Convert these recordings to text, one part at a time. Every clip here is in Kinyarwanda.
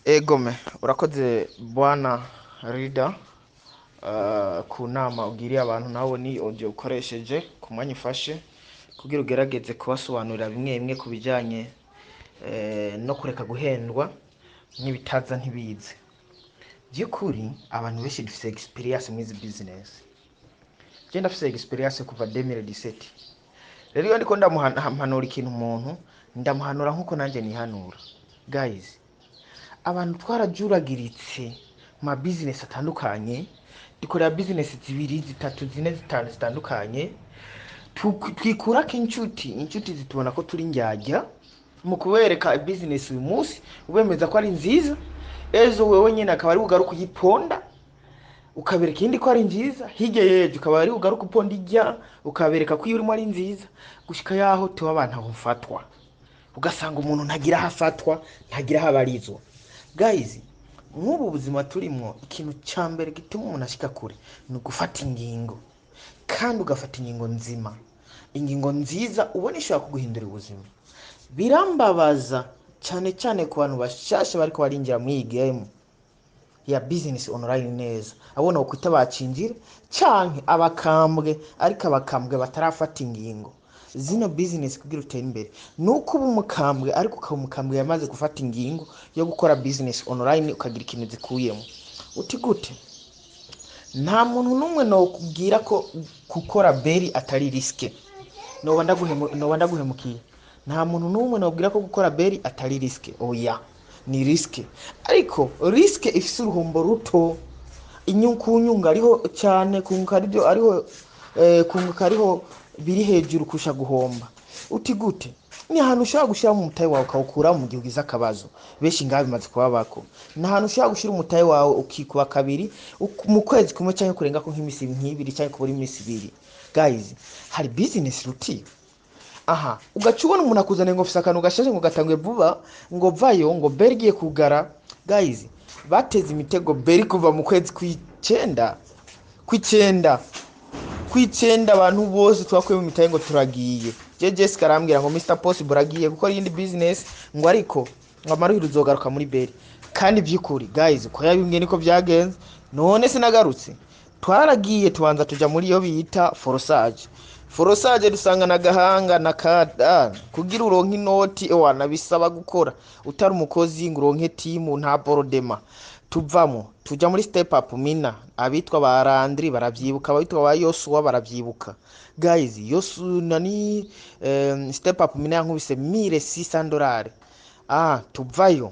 Egome, urakoze bwana Rida ku nama ugiriye abantu nawe ni audio ukoresheje ku mwanya ufashe kugira ugerageze kubasobanurira bimwe bimwe ku bijyanye no kureka guhendwa n'ibitaza ntibize. By'ukuri abantu benshi dufite experience muri izi business. Je ndafite experience kuva 2017. Rero iyo ndiko ndamuhanura ikintu umuntu ndamuhanura nkuko nanjye nihanura. Guys, abantu twarajuragiritse ma business atandukanye, dukorera business zibiri zitatu zine zitanu zitandukanye, twikurako inshuti zitubona ko turi njyajya mu kubereka business uyu munsi ubemeza ko ari nziza, ejo wewe nyine akaba ari ugaruka uyiponda ukabereka ikindi ko ari nziza, hirya yejo ukaba ari ugaruka uponda ijya ukabereka ko iyo urimo ari nziza, gushika yaho tuba abantu aho mfatwa, ugasanga umuntu ntagira aho afatwa ntagira aho abarizwa. Guys, nk'ubu buzima turimo, ikintu cya mbere gituma umuntu ashika kure ni ugufata ingingo, kandi ugafata ingingo nzima, ingingo nziza ubona ishobora kuguhindura ubuzima. Birambabaza cyane cyane ku bantu bashasha bariko barinjira muri iyi game ya business online neza, abona ukwita bacinjira canke abakambwe, ariko abakambwe batarafata ingingo. Zino business kugira utere imbere nuko uba umukambwe, ariko ukaba umukambwe yamaze gufata ingingo yo gukora business online, ukagira ikintu zikuyemo. Uti gute? Nta muntu numwe no kubwira ko gukora beri atari riske. Noba ndaguhemukiye. Nta muntu numwe no kubwira ko gukora beri atari riske. Oya, ni riske. Ariko riske ifise uruhombo ruto. Inyunga ariho cyane, kunguka ariho biri hejuru kusha guhomba. Uti gute? Ni ahantu ushobora gushyira mu mutayi wawe ukawukura mu gihe ugize akabazo. Benshi ngaho bimaze kubabako. Ni ahantu ushobora gushyira umutayi wawe ukikuba kabiri mu kwezi kumwe cyangwa kurenga ko nk'imisi nk'ibiri cyangwa kubura imisi ibiri. Guys, hari business ruti. Aha, ugaca ubona umuntu akuzaniye ngo ufise akantu gashaje ngo gatanguye vuba, ngo vayo ngo beri igiye kugara. Guys, bateze imitego beri kuva mu kwezi kw'icenda abantu bose twakuye mu mitaye ngo turagiye. Jessica arambwira ngo Mr Possible agiye gukora iyindi business, ngo ariko ngo amaruhiro uzogaruka muri beri. Kandi by'ukuri guys, ko yabimwe niko byagenze. None sinagarutse, twaragiye tubanza tuja muri yo bita forosage dusanga na gahanga na kada kugira uronke inoti ewana bisaba gukora utari umukozi ngo uronke team nta borodema. Tuvamo tuja muri step up mina, abitwa ba Randri baravyibuka, abitwa ba Yosuwa baravyibuka. Guys, step up mina yankubise $1,600. Tuvayo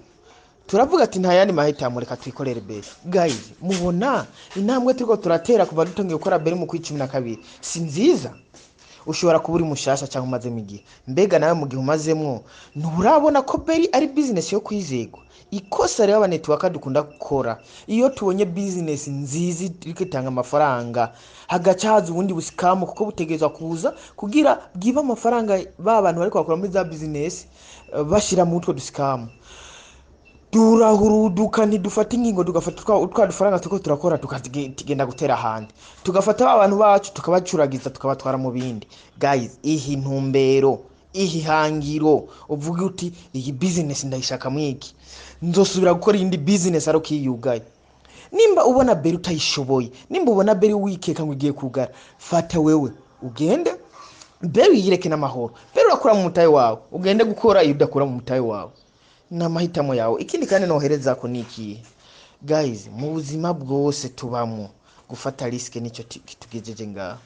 turavuga ati nta yandi mahitamo, reka twikorere beri. Guys, mubona intambwe turiko turatera kuva dutongiye gukora beri mu kwa12 si nziza? Ushobora kubura mushasha cyangwa umaze migihe, mbega nawe mu gihe umazemwo nturabona ko beri ari business yo kwizegwa. Ikosa rero abanetwork dukunda gukora, iyo tubonye business nziza irikitanga amafaranga hagaca haza ubundi busikamu, kuko butegezwa kuza kugira bwiba amafaranga ba bantu bari kwakora muri za business bashira mu utwo dusikamu. Turahuruduka ntidufata ingingo, tugafata utwa dufaranga tuko turakora tukagenda gutera handi, tugafata abantu bacu tukabacuragiza tukabatwara mu bindi. Guys, ihi ntumbero, ihi hangiro uvuga uti iyi business ndayishaka mwiki, nzosubira gukora indi business ari ukiyugaye. Nimba ubona beri utayishoboye, nimba ubona beri wikeka ngo igiye kugara, fata wewe ugende beri yireke n'amahoro. Beri urakora mu mutayi wawe, ugende gukora iyo udakora mu mutayi wawe, n'amahitamo yawe. Ikindi kandi nohereza ko niki. Guys, mu buzima bwose tubamo gufata risk nicyo tugejeje ngaha.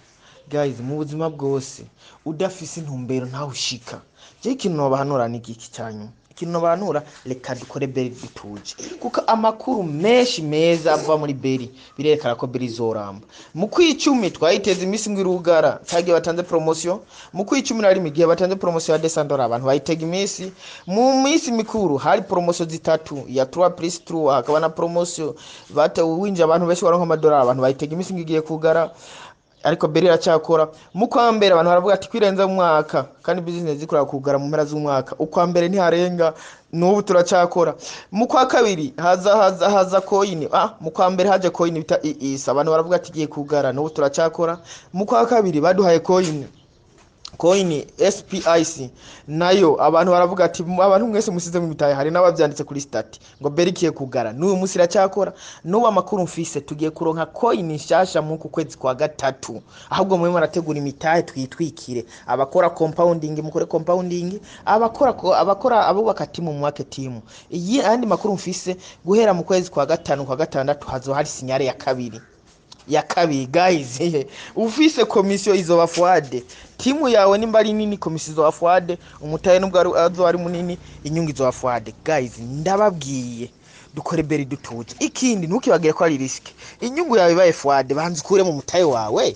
Guys, mu buzima bwose udafise intumbero ntaho ushika. Je ikintu nobahanura ni iki cyanyu, ikintu nobahanura, reka dukore beri dutuje, kuko amakuru menshi meza ava muri beri birekara ko beri zoramba. Mu kw'icumi twayiteze imisi ngirugara cyagiye batanze promotion, mu kw'icumi nari migihe batanze promotion ya $100 abantu bayitega imisi. Mu misi mikuru hari promotion zitatu ya 3+3, hakaba na promotion winja abantu benshi baronka $100 abantu bayitega imisi ngiye kugara, ariko beri iracyakora. Mu kwa mbere abantu baravuga ati kwirenza mu mwaka, kandi business zikora kugara mu mpera z'umwaka. Ukwa mbere ntiharenga, n'ubu turacyakora. Mu kwa kabiri haza coin, mu kwa mbere haje coin bita isa, abantu baravuga ati giye kugara, n'ubu turacyakora. Mu kwa kabiri baduhaye coin coin SPIC nayo abantu baravuga ati abantu mwese musize mu mitaye hari n'abavyanditse kuri stat ngo berikiye kugara n'uyu musi iracyakora n'ubu amakuru mfise tugiye kuronka coin nshasha mu kwezi kwa gatatu ahubwo mwe marategura imitaye twitwikire abakora compounding mukore compounding abakora abubaka team mu market team iyi andi makuru mfise guhera mu kwezi kwa gatanu kwa gatandatu hazo hari sinyare ya kabiri guys ufise komisiyo izoba fuade timu yawe nimba ari nini komisiyo izoba fuade umutaye nubwo azo ari munini inyungu izoba fuade guys ndababwiye dukore beri dutuje ikindi ntukibagire ko ari risk inyungu yawe baye fuade banze kure mu mutaye wawe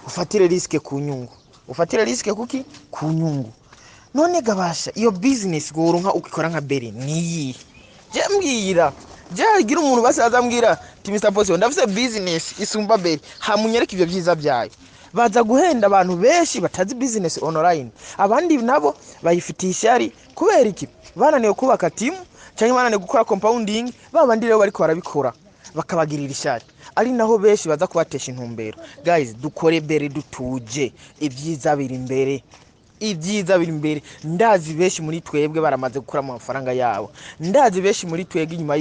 ufatire risk ku nyungu ufatire risk kuki ku nyungu none gabasha iyo business goronka ukikora nka beri niyi je mbwira gira umuntu basaza mbwira ti Mr Boss ndafise business isumba beri hamunyereka ivyo byiza byayo baza guhenda abantu benshi batazi business online abandi nabo bayifitiye ishari kubera iki bananiye kubaka team cyangwa bananiye gukora compounding babandi rero bariko barabikora bakabagirira ishari ari naho benshi baza kubatesha intumbero guys dukore beri dutuje ibyiza biri imbere ndazi benshi muri twebwe baramaze gukora amafaranga yabo ndazi benshi muri twebwe inyuma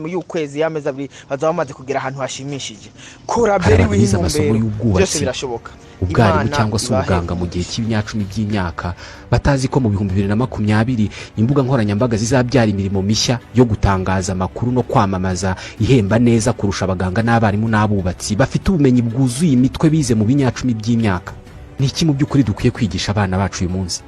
y'ukwezi yameza bazamaze kugira ahantu hashimishije kora beri w'intumbero byose birashoboka ubwarimu cyangwa se ubuganga mu gihe cy'imyaka by'imyaka batazi ko mu 2020 imbuga nkoranyambaga zizabyara imirimo mishya yo gutangaza amakuru no kwamamaza ihemba neza kurusha abaganga n'abarimu n'abubatsi bafite ubumenyi bwuzuye imitwe bize mu 2020 by'imyaka. Ni iki mu by'ukuri dukwiye kwigisha abana bacu uyu munsi?